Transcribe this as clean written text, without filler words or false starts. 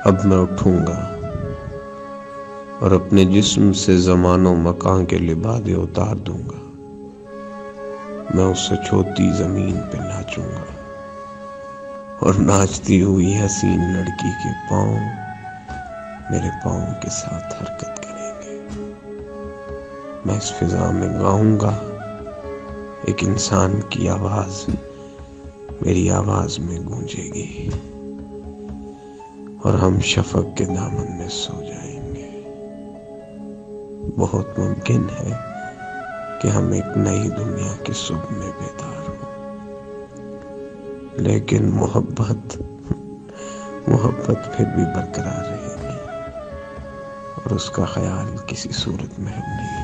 अब मैं उठूंगा और अपने जिस्म से ज़मानो मकान के लिबादे उतार दूंगा। मैं उससे छोटी जमीन पे नाचूंगा और नाचती हुई हसीन लड़की के पाँव मेरे पाँव के साथ हरकत करेंगे। मैं इस फिजा में गाऊंगा, एक इंसान की आवाज मेरी आवाज में गूंजेगी और हम शफक के दामन में सो जाएंगे। बहुत मुमकिन है कि हम एक नई दुनिया की सुबह में बेदार हों, लेकिन मोहब्बत फिर भी बरकरार रहेगी और उसका ख्याल किसी सूरत में हम नहीं